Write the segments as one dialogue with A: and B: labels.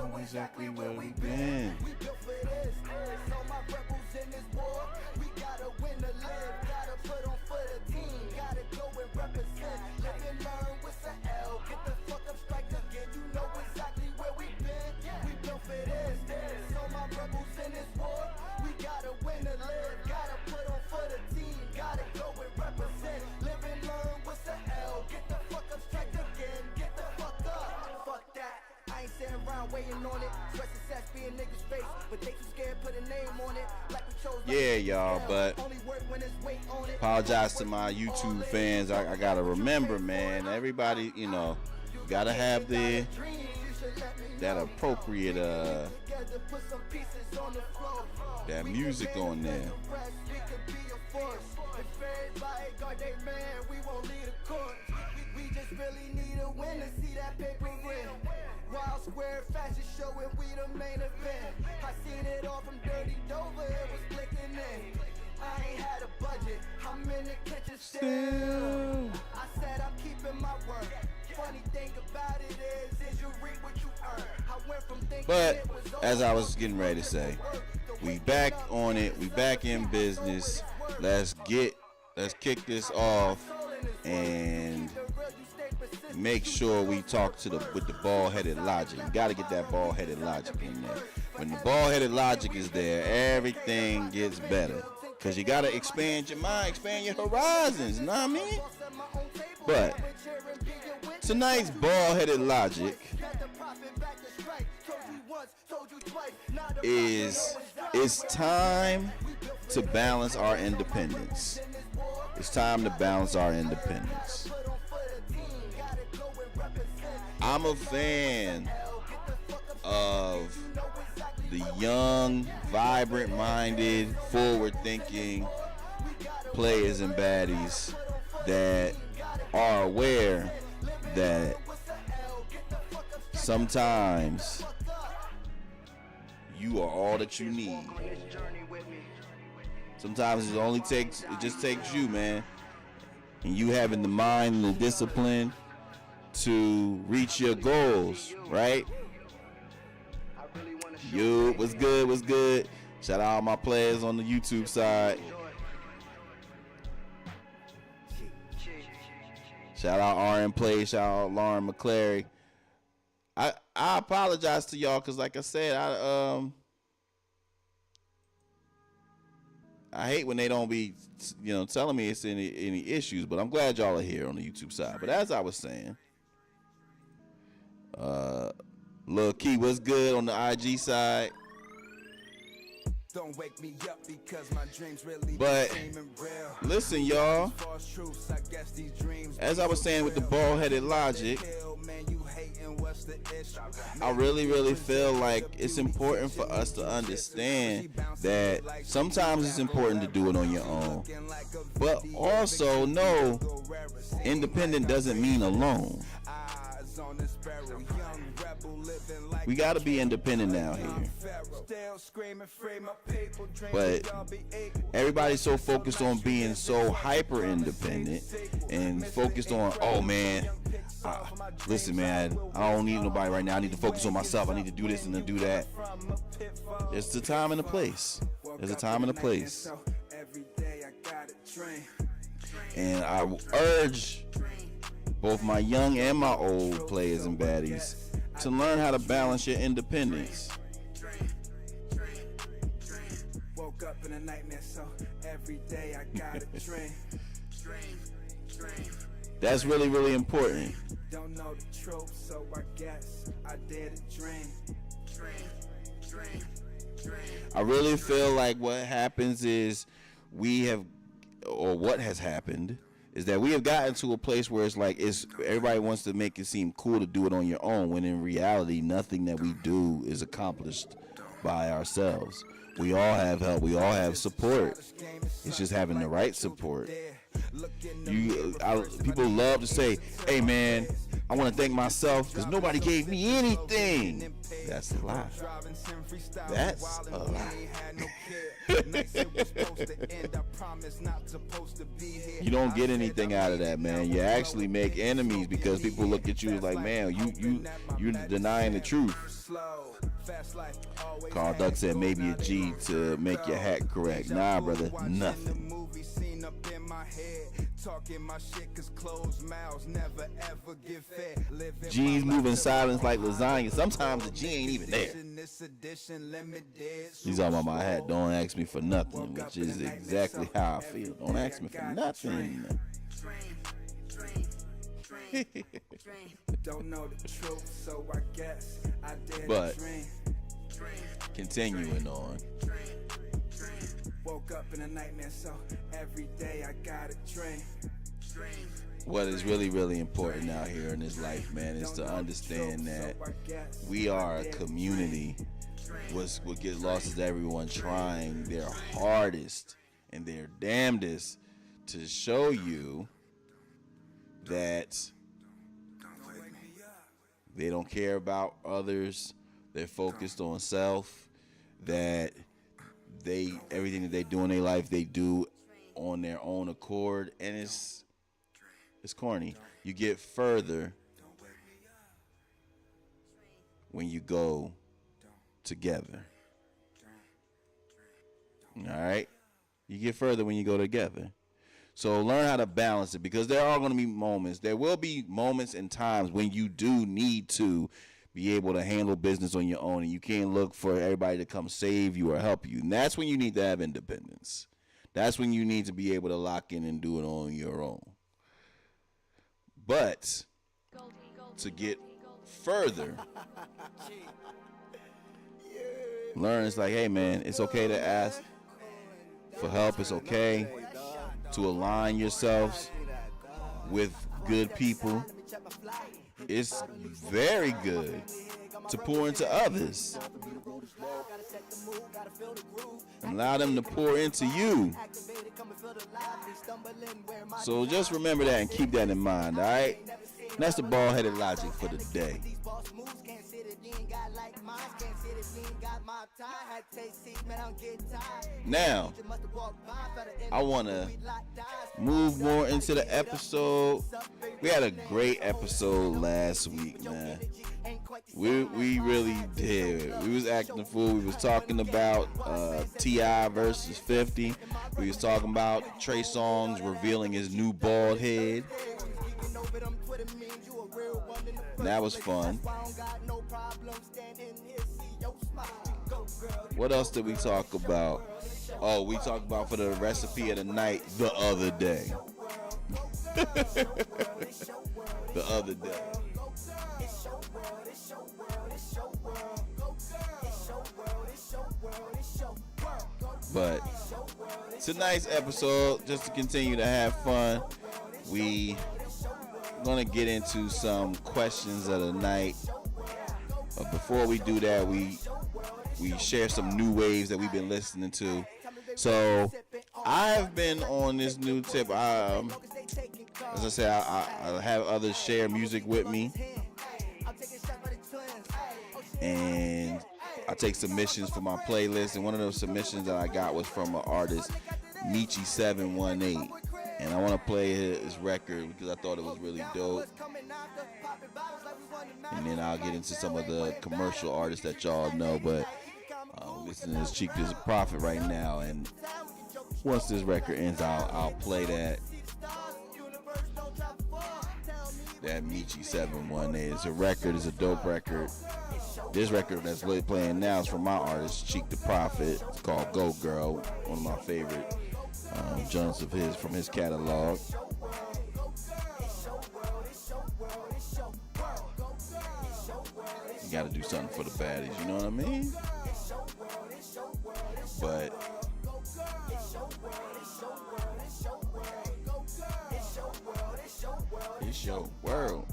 A: know exactly where we've been.
B: We built for this. So my rebels in this war, we gotta win to live. Gotta put on for the team. Gotta go and represent. Live and learn what's a L. Get the fuck up, strike again. You know exactly where we've been. We built for this. So my rebels in this war, we gotta win to live. Gotta put on for the team. Gotta go and represent. Live and learn what's a L. Get the fuck up, strike again. Get the fuck up. Fuck that. I ain't sitting around waiting on it. Stress success being niggas' face, but they too scared put a name on it. Like we chose.
A: Yeah, y'all, but apologize to my YouTube fans. I gotta remember, man. Everybody, you know, gotta have that appropriate that music on there. If everybody got their man, we won't leave the court. We just really need a win to see that paper win. Wild Square fashion show and we the main event. I seen it all from Dirty Dover, it was clicking in. I ain't had a budget, I'm in the kitchen still. I said I'm keeping my word. Funny thing about it is you reap what you earn. I went from thinking it was over. As I was getting ready to say, we back on it, we back in business. Let's kick this off and make sure we talk with the bald-headed logic. You got to get that bald-headed logic in there. When the bald-headed logic is there, everything gets better. Because you got to expand your mind, expand your horizons, you know what I mean? But tonight's bald-headed logic is it's time to balance our independence. It's time to balance our independence. I'm a fan of the young, vibrant-minded, forward-thinking players and baddies that are aware that sometimes you are all that you need. Sometimes it just takes you, man, and you having the mind and the discipline to reach your goals, right? Yo, what's good? Shout out all my players on the YouTube side. Shout out RN Play, shout out Lauren McClary. I apologize to y'all because, like I said, I hate when they don't be, telling me it's any issues, but I'm glad y'all are here on the YouTube side. But as I was saying, Lil Key, what's good on the IG side? Don't wake me up because my dreams really but listen, y'all, as I was saying with the bald-headed logic, I really feel like it's important for us to understand that sometimes it's important to do it on your own, but also know independent doesn't mean alone. We gotta be independent now here. But everybody's so focused on being so hyper independent and focused on, oh man, listen man, I don't need nobody right now. I need to focus on myself. I need to do this and to do that. There's a time and a place. There's a time and a place. And I urge both my young and my old players and baddies to learn how to balance your independence. Woke up in a nightmare, so every day I gotta train. That's really important. Don't know the truth, so I guess I did a dream. I really feel like what happens is what has happened is that we have gotten to a place where it's like everybody wants to make it seem cool to do it on your own, when in reality nothing that we do is accomplished by ourselves. We all have help, we all have support. It's just having the right support. People love to say, hey man, I
C: I want to thank myself because nobody gave me anything. That's a lie. That's a lie. You don't get anything out of that, man. You actually make enemies because people look at you like, man, you're denying the truth. Carl Duck said maybe a G to make your hat correct. Nah, brother, nothing. G's moving in silence like lasagna. Sometimes the G ain't even there. He's talking about my hat. Don't ask me for nothing, which is exactly how I feel. Don't ask me for nothing. Don't know the truth, so I guess I did. But continuing on. Woke up in a nightmare, so every day I gotta dream. What is really, really important out here in this life, man, is to understand that we are a community. What gets lost is everyone trying their hardest and their damnedest to show you that they don't care about others. They're focused on self. That everything that they do in their life, they do on their own accord, and it's corny. You get further when you go together. All right? You get further when you go together. So learn how to balance it, because there are going to be moments. There will be moments and times when you do need to be able to handle business on your own, and you can't look for everybody to come save you or help you. And that's when you need to have independence. That's when you need to be able to lock in and do it on your own. But to get further, learn it's like, hey man, it's okay to ask for help. It's okay to align yourselves with good people. It's very good to pour into others. Allow them to pour into you. So just remember that and keep that in mind, all right? And that's the bald-headed logic for the day. Now, I want to move more into the episode. We had a great episode last week, man. We really did. We was acting the fool. We was talking about T.I. versus 50. We was talking about Trey Songz revealing his new bald head. That was fun. What else did we talk about? Oh, we talked about for the recipe of the night the other day. The other day. But tonight's episode, just to continue to have fun, we gonna get into some questions of the night. But before we do that, we share some new waves that we've been listening to. So I've been on this new tip. As I said, I have others share music with me, and I take submissions for my playlist. And one of those submissions that I got was from an artist, Michi718. And I want to play his record because I thought it was really dope. And then I'll get into some of the commercial artists that y'all know. But listening to this Cheek is a Prophet right now. And once this record ends, I'll play that Michi718. It's a record. It's a dope record. This record that's playing now is from my artist, Cheek the Prophet. It's called Go Girl, one of my favorite joints of his from his catalog. You gotta do something for the baddies, you know what I mean? But it's your world.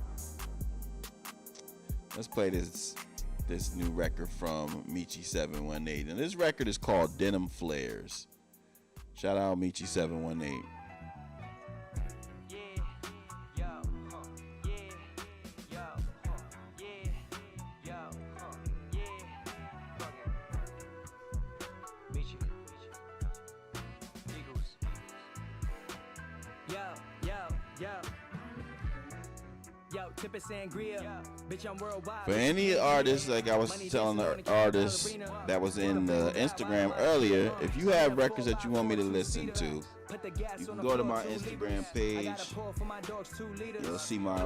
C: Let's play this new record from Michi718. And this record is called Denim Flares. Shout out Michi718. For any artist, like I was telling the artist that was in the Instagram earlier, if you have records that you want me to listen to, you can go to my Instagram page. You'll see my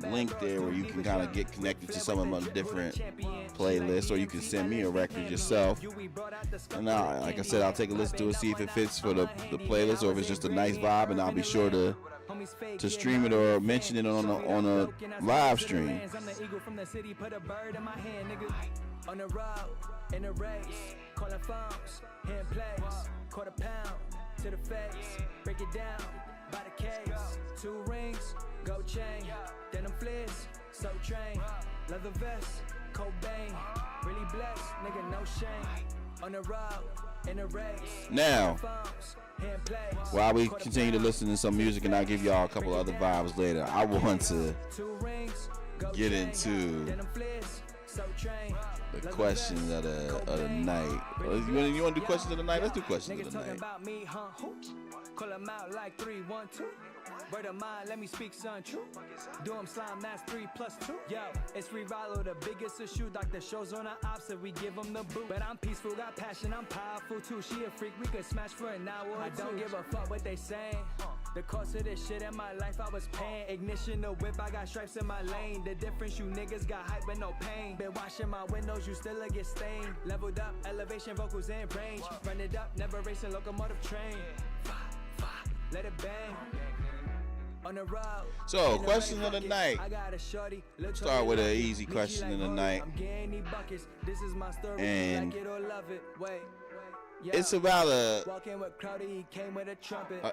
C: link there where you can kind of get connected to some of my different playlists, or you can send me a record yourself. And like I said, I'll take a listen to it, see if it fits for the playlist, or if it's just a nice vibe, and I'll be sure to stream it or mention it on a live stream.
B: On the road, in the race, calling phones, hitting plays, quarter pound to the face, break it down by the case, 2 rings, gold chain, denim fleece, so train, leather vest, Cobain, really blessed, nigga, no shame. On the road, in the race,
C: now, while we continue to listen to some music and I'll give y'all a couple other vibes later, I want to get into the questions of the night. You want to do questions of the night? Let's do questions of the night.
B: Call them out like 3, 1, 2. Word of mine, let me speak son true. Do them slime, that's 3 plus 2. Yo, it's free Rollo, the biggest issue. Doctor shows on the opposite, we give them the boot. But I'm peaceful, got passion, I'm powerful too. She a freak, we could smash for an hour. I don't give a fuck what they saying. The cost of this shit in my life, I was paying. Ignition, the whip, I got stripes in my lane. The difference, you niggas got hype but no pain. Been washing my windows, you still get stained. Leveled up, elevation, vocals in range. Run it up, never racing, locomotive train. Let it bang. On the road.
C: So, question of the night. Start with an easy question of the night. And it's about an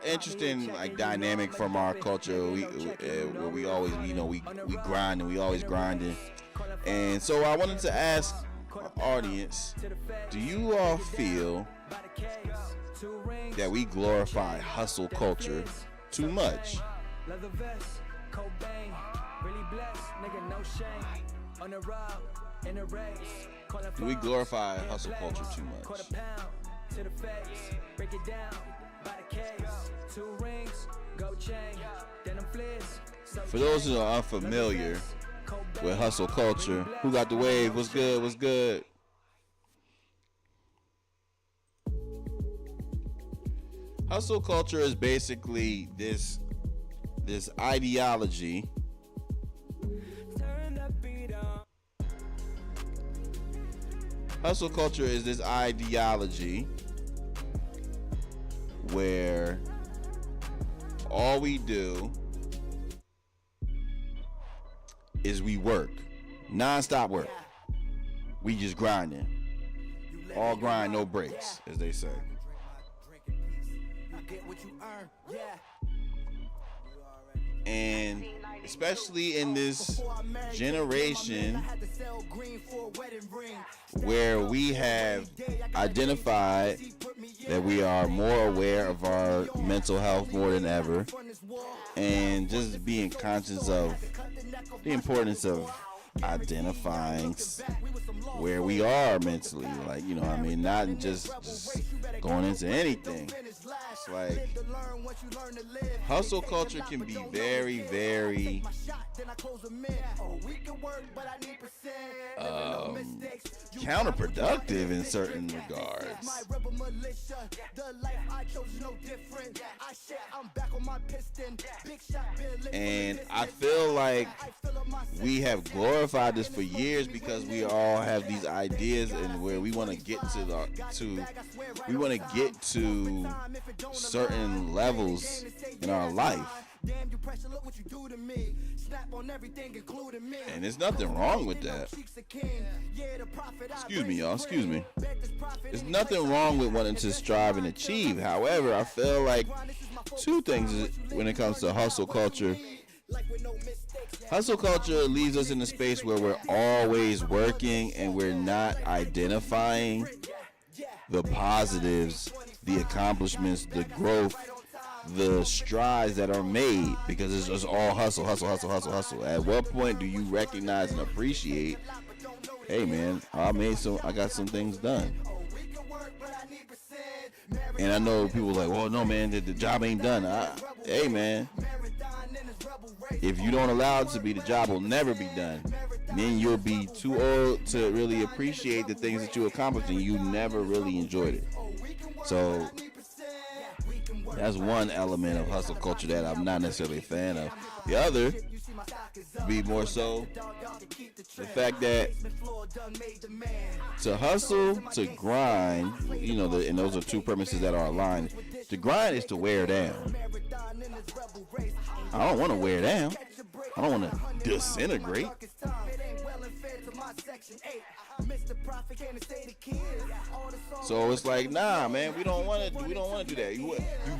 C: interesting dynamic from our culture. Where we always, we grind and we always grinding. And so I wanted to ask our audience, do you all feel that we glorify hustle culture too much? Do we glorify hustle culture too much? For those who are unfamiliar with hustle culture, who got the wave? What's good? What's good? Hustle culture is basically this ideology Hustle culture is this ideology where all we do is we work, non-stop work. We just grinding. All grind, no breaks, as they say. And especially in this generation where we have identified that we are more aware of our mental health more than ever, and just being conscious of the importance of identifying where we are mentally, like, you know what I mean, not just going into anything. It's like hustle culture can be very, very counterproductive in certain regards. And I feel like we have glorified this for years because we all have these ideas and where we want to get to certain levels in our life. And there's nothing wrong with that. Excuse me, y'all. Excuse me. There's nothing wrong with wanting to strive and achieve. However, I feel like two things when it comes to hustle culture. Hustle culture leaves us in a space where we're always working and we're not identifying the positives, the accomplishments, the growth, the strides that are made, because it's just all hustle. At what point do you recognize and appreciate, hey man, I got some things done? And I know people are like, well, no man, the job ain't done. Hey man, if you don't allow it to be, the job will never be done. Then you'll be too old to really appreciate the things that you accomplished, and you never really enjoyed it. So that's one element of hustle culture that I'm not necessarily a fan of. The other be more so the fact that to hustle, to grind, and those are two premises that are aligned. To grind is to wear down. I don't want to wear down. I don't want to disintegrate. So it's like, nah, man, we don't want to do that. You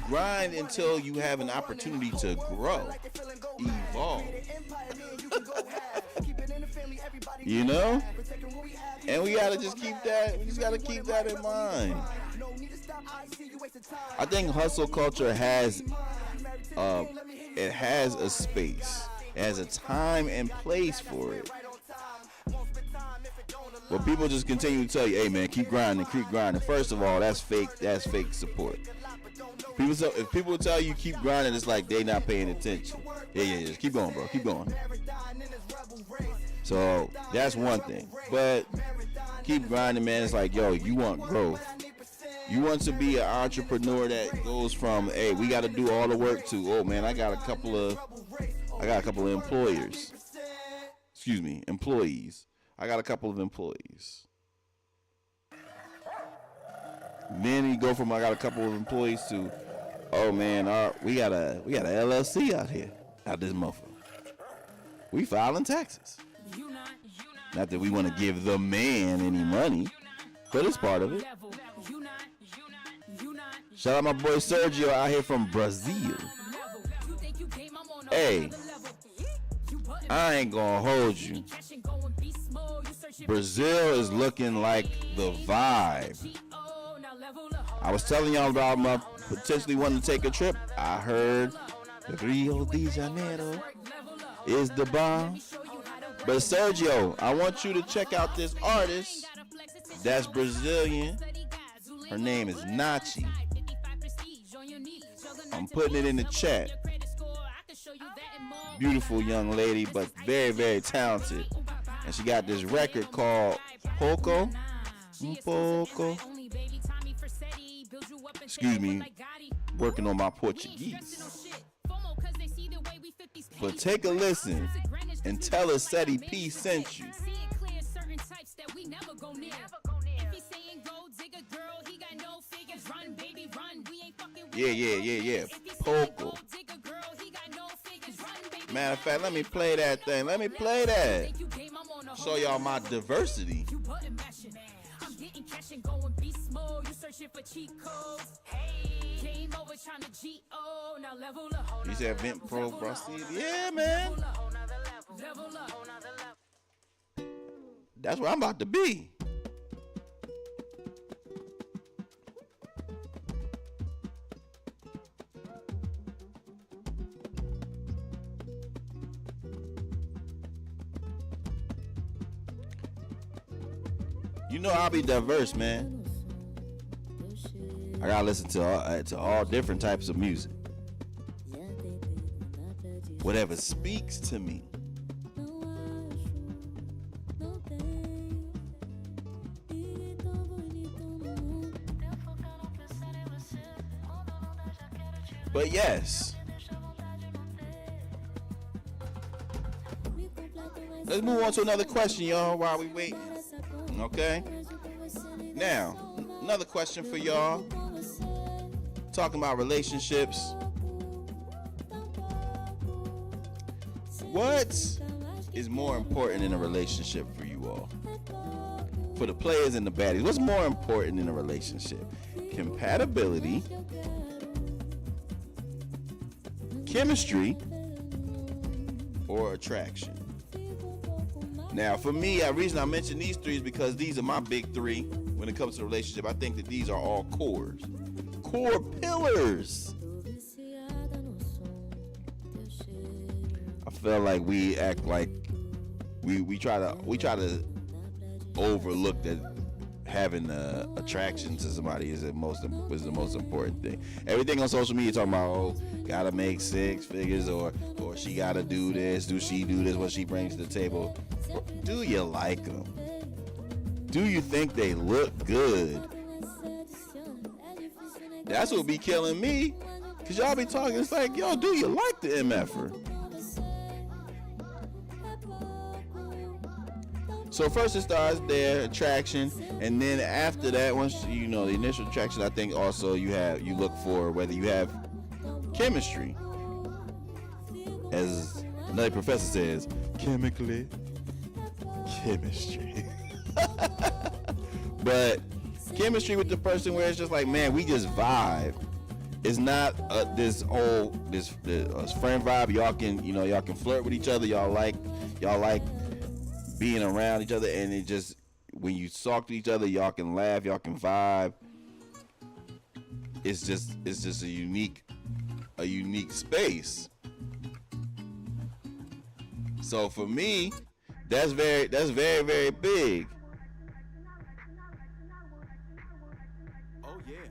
C: grind until you have an opportunity to grow, evolve. And we gotta just keep that. We just gotta keep that in mind. I think hustle culture has a space. It has a time and place for it. But people just continue to tell you, hey man, keep grinding, keep grinding. First of all, that's fake support. If people tell you keep grinding, it's like they not paying attention. Yeah, just keep going, bro, keep going. So that's one thing. But keep grinding, man. It's like, yo, you want growth. You want to be an entrepreneur that goes from, hey, we got to do all the work, to, oh man, I got a couple of employees. I got a couple of employees. Then you go from, I got a couple of employees, to, oh man, we got a LLC out here, out this motherfucker. We filing taxes. Not that we want to give the man any money, but it's part of it. Shout out my boy Sergio out here from Brazil. Hey, I ain't gonna hold you. Brazil is looking like the vibe. I was telling y'all about my potentially wanting to take a trip. I heard Rio de Janeiro is the bomb. But Sergio, I want you to check out this artist that's Brazilian. Her name is Nachi. I'm putting it in the chat. Beautiful young lady, but very, very talented. And she got this record called Poco. Excuse me, working on my Portuguese. But take a listen and tell her Ceddy P sent you. Yeah. Poco. Matter of fact, let me play that thing. Let me play that. Show y'all my diversity. You said Vent Pro Proceed? Yeah, man. That's where I'm about to be. You know I'll be diverse, man. I gotta listen to all different types of music. Whatever speaks to me. But yes, let's move on to another question, y'all, while we wait. Okay? Now, another question for y'all. Talking about relationships. What is more important in a relationship for you all? For the players and the baddies, what's more important in a relationship? Compatibility, chemistry, or attraction? Now, for me, the reason I mention these three is because these are my big three when it comes to a relationship. I think that these are all core pillars. I feel like we act like we try to overlook that having attraction to somebody is the most important thing. Everything on social media talking about, oh, gotta make 6 figures, or she gotta do this, do she do this, what she brings to the table. Do you like them? Do you think they look good? That's what be killing me, cause y'all be talking. It's like, yo, do you like the MFer? So first it starts there, attraction, and then after that, once the initial attraction, I think also you look for whether you have chemistry. As another professor says, chemistry. But chemistry with the person where it's just like, man, we just vibe. It's not this friend vibe. Y'all can flirt with each other. Y'all like being around each other, and it just, when you talk to each other, y'all can laugh, y'all can vibe. It's just a unique space. So for me, that's very, very big.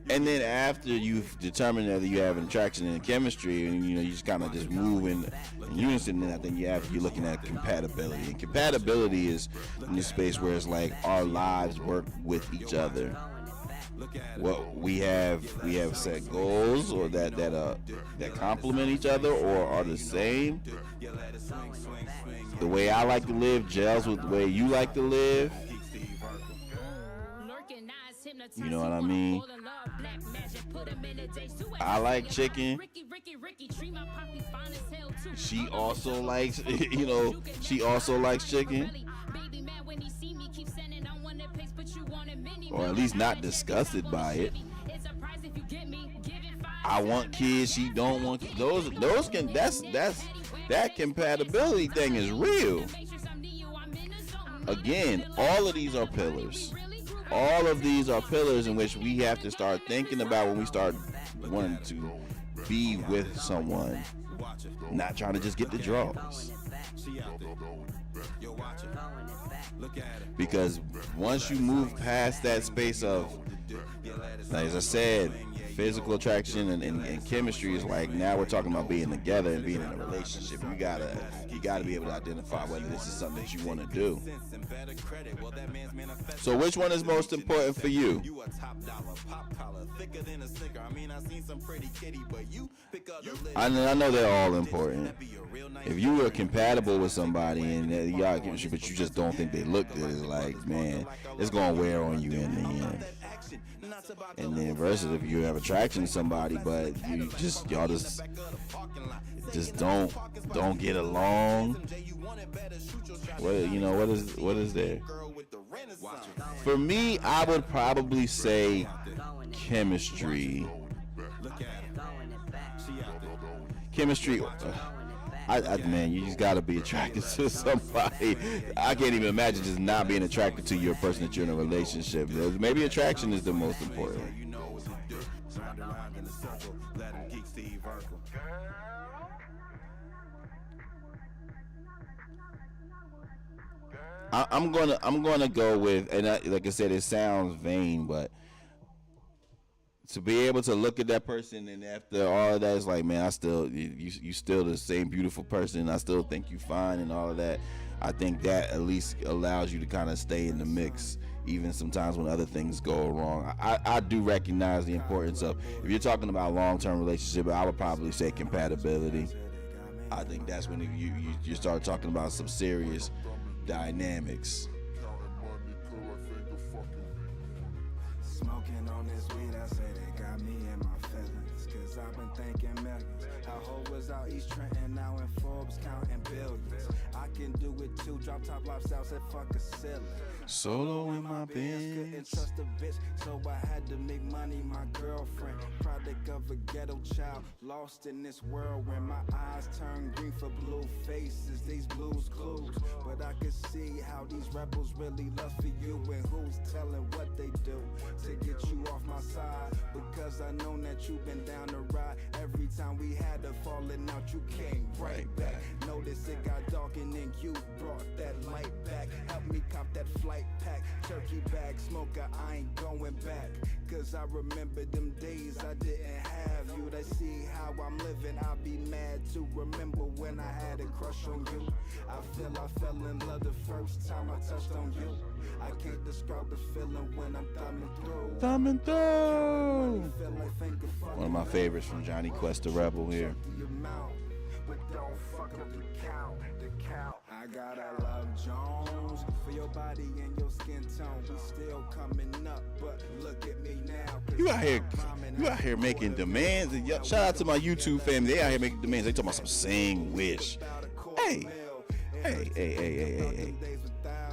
C: And then after you've determined that you have an attraction and chemistry, and you just kind of just move in unison, then I think you're looking at compatibility. And compatibility is in the space where it's like our lives work with each other. What we have set goals, or that complement each other or are the same. The way I like to live gels with the way you like to live. You know what I mean? I like chicken. She also likes, chicken. Or at least not disgusted by it. I want kids, she don't want kids. Those can, that compatibility thing is real. Again, all of these are pillars. All of these are pillars in which we have to start thinking about when we start wanting to be with someone, not trying to just get the draws. Because once you move past that space of, as I said, physical attraction and chemistry, is like, now we're talking about being together and being in a relationship. You gotta be able to identify whether this is something that you want to do. So which one is most important for you? I know they're all important. If you were compatible with somebody and you got chemistry, but you just don't think they look good, it's like, man, it's gonna wear on you in the end. And then versus if you have attraction to somebody, but y'all just don't get along. What is there? For me, I would probably say chemistry. Chemistry. Man, you just gotta be attracted to somebody. I can't even imagine just not being attracted to your person that you're in a relationship with. Maybe attraction is the most important. I'm gonna go with, and like I said, it sounds vain, but to be able to look at that person and after all of that, it's like, man, you still the same beautiful person. I still think you fine and all of that. I think that at least allows you to kind of stay in the mix, even sometimes when other things go wrong. I do recognize the importance of, if you're talking about long-term relationship, I would probably say compatibility. I think that's when you start talking about some serious dynamics.
B: Smoking on this weed, I say they got me in my feelings. Cause I've been thinking millions. How hoe was out East Trenton, now in Forbes counting billions. I can do it too, drop top lobster out, said fuck a ceiling.
C: Solo in my Benz.
B: Couldn't trust a bitch, so I had to make money, my girlfriend. Product of a ghetto child, lost in this world when my eyes turn green for blue faces. These blues clues, but I can see how these rebels really lust for you, and who's telling what they do to get you off my side. Because I know that you've been down the ride. Every time we had a falling out, you came right back. Notice it got dark and then you brought that light back. Help me cop that flow. flight pack, turkey bag, smoker, I ain't going back. Cause I remember them days I didn't have you. They see how I'm living, I'll be mad to remember when I had a crush on you. I feel I fell in love the first time I touched on you. I can't describe the feeling when I'm thumbing through.
C: Thumbing through. One of my favorites from Johnny Quest the Rebel here.
B: I gotta love Jones for your body and your skin tone. We still coming up, but look at me now.
C: You out here making demands. And shout out to my YouTube family. They out here making demands. They talking about some sing wish. Hey.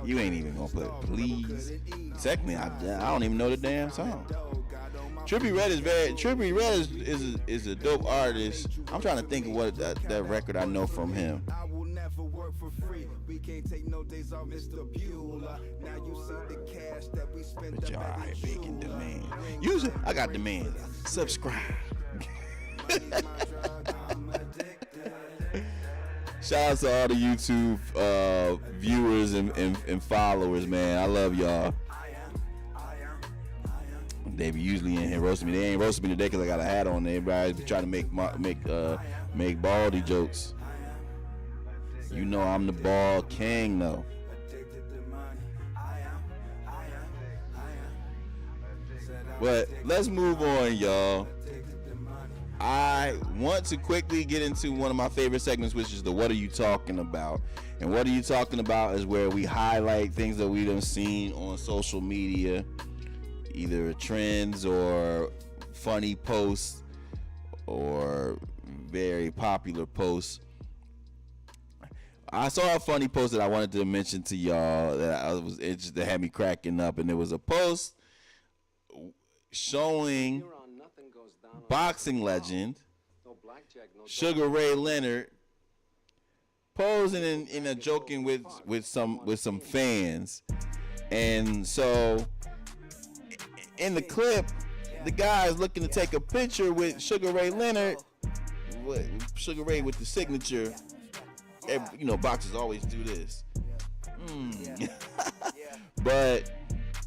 C: You ain't even gonna put please. Technically, I don't even know the damn song. Trippie Redd is a dope artist. I'm trying to think of what that record I know from him. But y'all out here making demands. Usually, I got demands. Subscribe. Shout out to all the YouTube viewers and followers, man. I love y'all. They be usually in here roasting me. They ain't roasting me today because I got a hat on. Everybody be trying to make baldy jokes. You know I'm the ball king, though. But let's move on, y'all. I want to quickly get into one of my favorite segments, which is the What Are You Talking About? And What Are You Talking About is where we highlight things that we done seen on social media, either trends or funny posts or very popular posts. I saw a funny post that I wanted to mention to y'all that had me cracking up, and it was a post showing boxing legend Sugar Ray Leonard posing in a joking with some fans. And so in the clip, the guy is looking to take a picture with Sugar Ray Leonard, Sugar Ray with the signature. You know, boxers always do this. But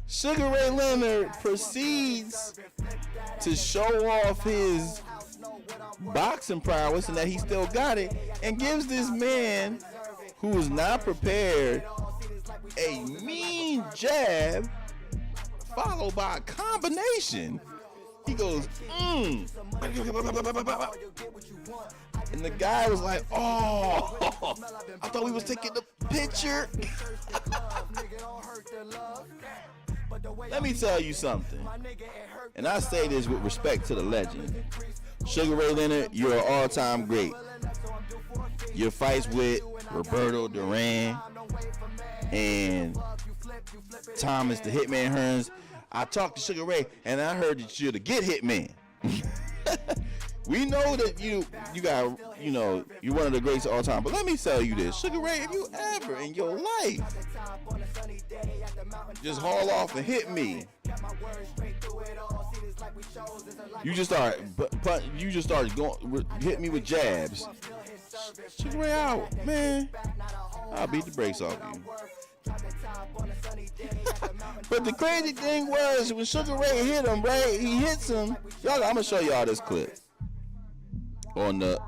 C: Sugar Ray Leonard proceeds to show off his boxing prowess and that he still got it, and gives this man who is not prepared a mean jab followed by a combination. He goes, And the guy was like, oh, I thought we was taking the picture. Let me tell you something, and I say this with respect to the legend. Sugar Ray Leonard, you're an all-time great. Your fights with Roberto Duran and Thomas the Hitman Hearns, I talked to Sugar Ray, and I heard that you're the Get Hitman. We know that you got, you know, you're one of the greats of all time. But let me tell you this, Sugar Ray, if you ever in your life just haul off and hit me, you just start going hit me with jabs. Sugar Ray out, man. I'll beat the brakes off you. But the crazy thing was when Sugar Ray hit him, right? He hits him. Y'all, I'm gonna show y'all this clip on the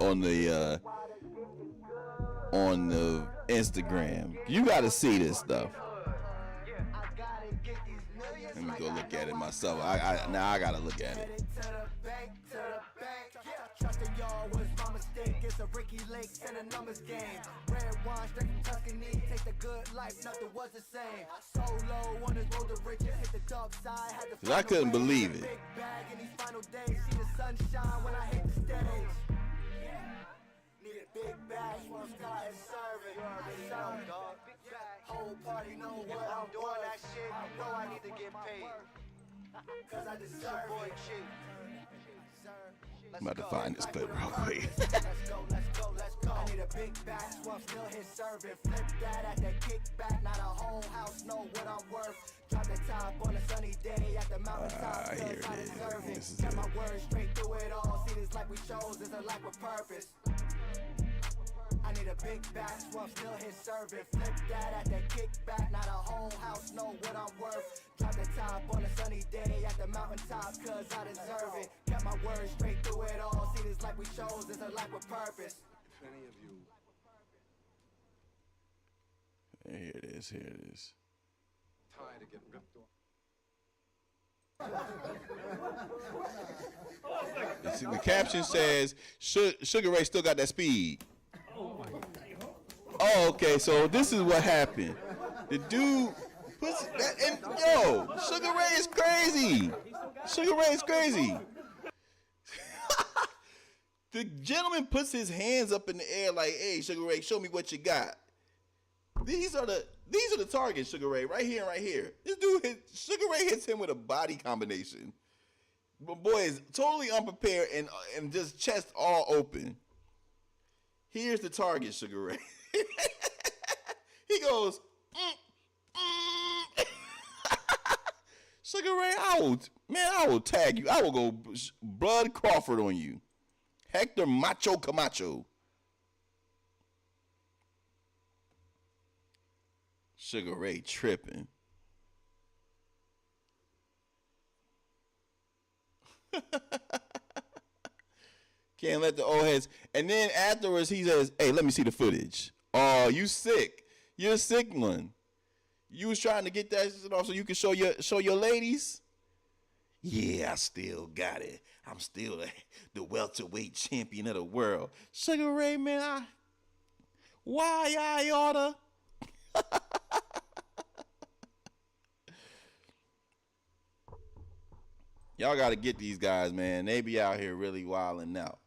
C: Instagram. You gotta see this stuff. Let me go look at it myself. I gotta look at it. Trusting y'all was my mistake. It's a Ricky Lakes and a numbers game. Red wine straight from Tuscany. Take the good life, nothing was the same. Solo on this road to riches. Hit the dark side. Cause I couldn't believe it. Big bag in these final days. See the sunshine when I hit the stage. Need a big bag when I'm starting serving. Whole party know what I'm doing. That shit, I know I need to get paid. Cause I deserve it. I'm about to find this clip real quick. Let's go. I need a big back, so I'm still here serving. Flip that at the kickback, not a whole house, know what I'm worth. Drop the top on a sunny day at the mountaintop. Here it is. Got my words straight through it all. See this like we chose, there's a life with purpose. I need a
A: big bats, so I'm still here serving. Flip that at that kickback, not a whole house know what I'm worth. Drop the top on a sunny day at the mountaintop, cause I deserve it. Got my words straight through it all. See this life we chose is a life with purpose.
B: If any of you...
C: Here it is, here it is.
B: Tired of getting ripped off.
C: See, the caption says, Sugar Ray still got that speed. Oh, okay, so this is what happened. The dude puts that in, yo, Sugar Ray is crazy. Sugar Ray is crazy. The gentleman puts his hands up in the air like, hey, Sugar Ray, show me what you got. These are the targets, Sugar Ray, right here and right here. This dude, Sugar Ray hits him with a body combination. But boy is totally unprepared and just chest all open. Here's the target, Sugar Ray. He goes, Sugar Ray, I will tag you. I will go Bud Crawford on you. Hector Macho Camacho. Sugar Ray tripping. Can't let the old heads. And then afterwards he says, hey, let me see the footage. Oh, you sick. You're a sick one. You was trying to get that shit off so you can show your ladies? Yeah, I still got it. I'm still the welterweight champion of the world. Sugar Ray, man, why I oughta? Y'all got to get these guys, man. They be out here really wilding out.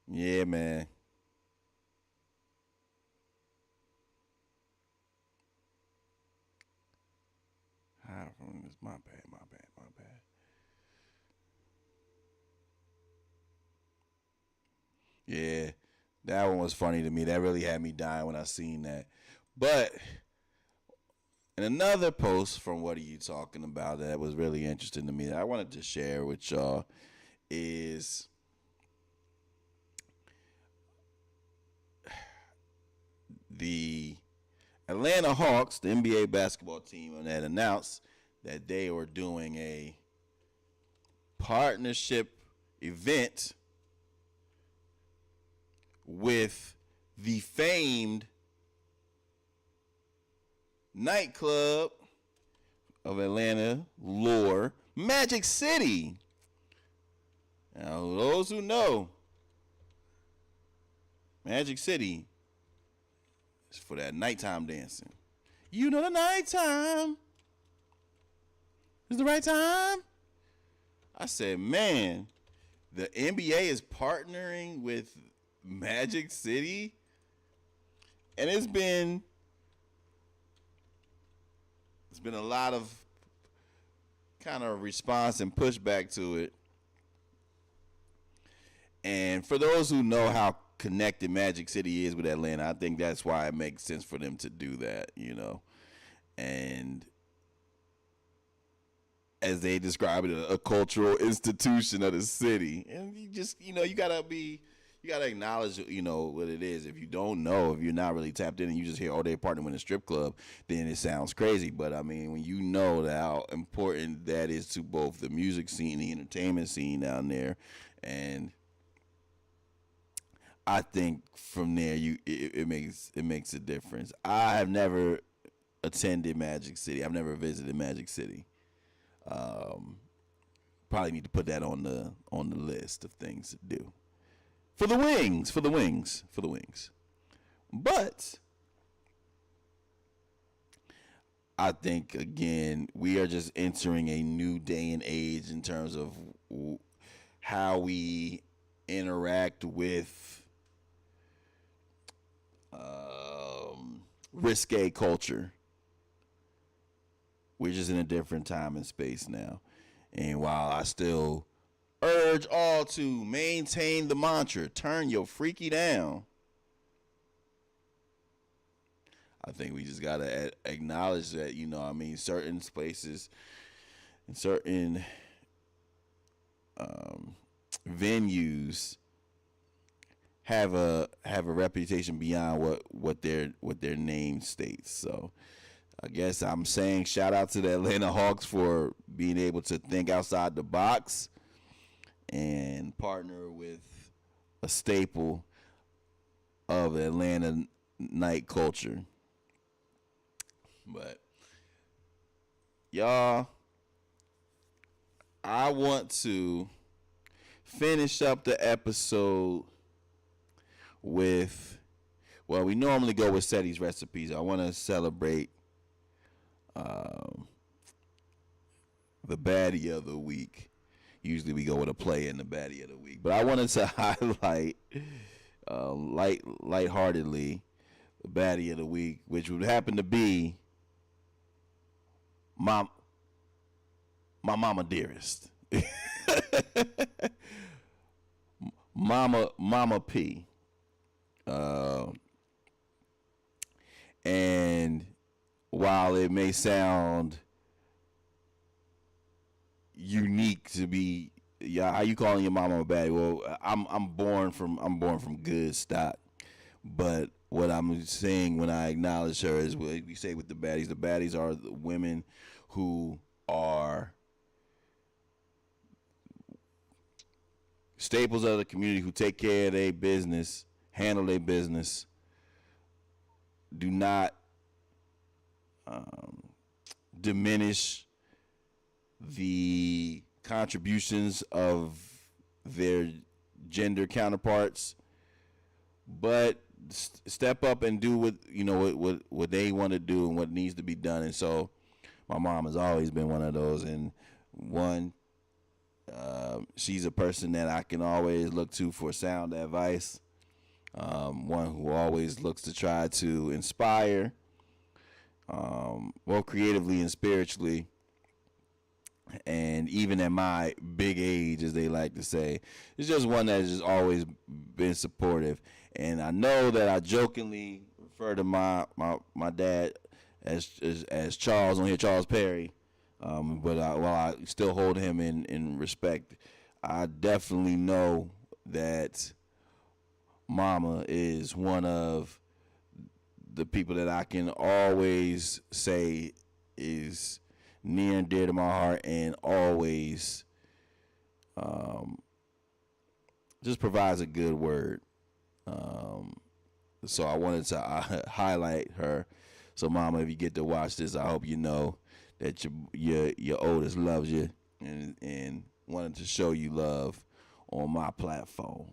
C: Yeah, man. My bad. Yeah, that one was funny to me. That really had me dying when I seen that. But in another post from What Are You Talking About that was really interesting to me that I wanted to share with y'all is the Atlanta Hawks, the NBA basketball team, that announced that they were doing a partnership event with the famed nightclub of Atlanta lore, Magic City. Now, those who know, Magic City is for that nighttime dancing. You know the nighttime is the right time. I said, man, the NBA is partnering with Magic City, and it's been a lot of kind of response and pushback to it. And for those who know how connected Magic City is with Atlanta, I think that's why it makes sense for them to do that, you know. And as they describe it, a cultural institution of the city. And you just, you gotta acknowledge, what it is. If you don't know, if you're not really tapped in and you just hear, they're partnering with a strip club, then it sounds crazy. But I mean, when you know how important that is to both the music scene, the entertainment scene down there, and I think from there it makes a difference. I have never attended Magic City. I've never visited Magic City. Probably need to put that on the list of things to do. For the wings. But I think, again, we are just entering a new day and age in terms of how we interact with risque culture. We're just in a different time and space now. And while I still urge all to maintain the mantra, turn your freaky down. I think we just got to acknowledge that, certain places and certain venues have a reputation beyond what their name states. So I guess I'm saying shout out to the Atlanta Hawks for being able to think outside the box and partner with a staple of Atlanta night culture. But y'all, I want to finish up the episode with, well, we normally go with Ceddy's recipes. I want to celebrate the baddie of the week. Usually we go with a play in the baddie of the week, but I wanted to highlight lightheartedly the baddie of the week, which would happen to be my mama dearest, Mama P. And while it may sound unique to be, how you calling your mama a baddie? Well, I'm born from good stock, but what I'm saying when I acknowledge her is what we say with the baddies. The baddies are the women who are staples of the community, who take care of their business, handle their business, do not diminish the contributions of their gender counterparts, but step up and do what they want to do and what needs to be done. And so my mom has always been one of those, and she's a person that I can always look to for sound advice, one who always looks to try to inspire, both creatively and spiritually. And even at my big age, as they like to say, it's just one that has just always been supportive. And I know that I jokingly refer to my dad as Charles on here, Charles Perry, but while I still hold him in respect, I definitely know that Mama is one of the people that I can always say is near and dear to my heart, and always just provides a good word. So I wanted to highlight her. So Mama, if you get to watch this, I hope you know that your oldest loves you and wanted to show you love on my platform,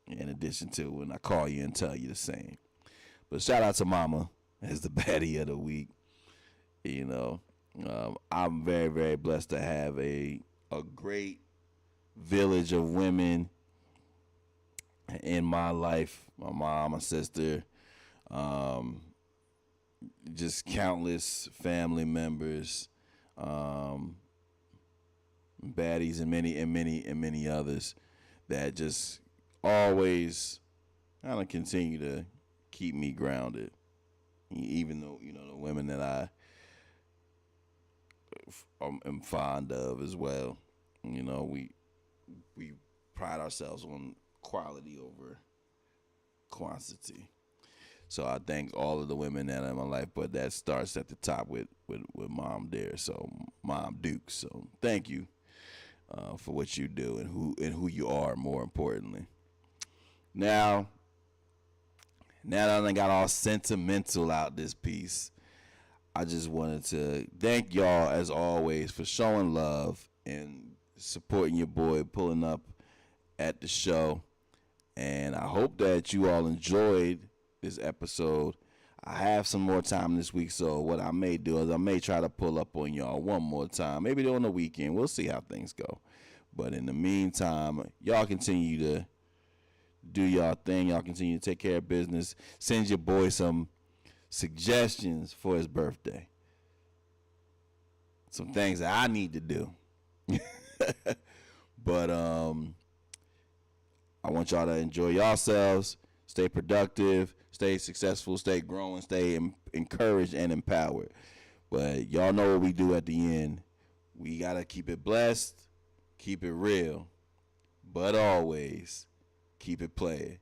C: in addition to when I call you and tell you the same. But shout out to Mama as the baddie of the week. I'm very, very blessed to have a great village of women in my life. My mom, my sister, just countless family members, baddies, and many others that just always kind of continue to keep me grounded, even though the women that I am fond of as well. We pride ourselves on quality over quantity. So I thank all of the women that are in my life, but that starts at the top with Mom there. So Mom Duke. So thank you for what you do and who you are, more importantly. Now that I got all sentimental out this piece, I just wanted to thank y'all, as always, for showing love and supporting your boy, pulling up at the show. And I hope that you all enjoyed this episode. I have some more time this week, so what I may do is I may try to pull up on y'all one more time, maybe on the weekend. We'll see how things go. But in the meantime, y'all continue to do y'all thing. Y'all continue to take care of business. Send your boy some suggestions for his birthday. Some things that I need to do. But I want y'all to enjoy yourselves, stay productive, stay successful, stay growing, stay encouraged and empowered. But y'all know what we do at the end. We got to keep it blessed, keep it real, but always keep it playing.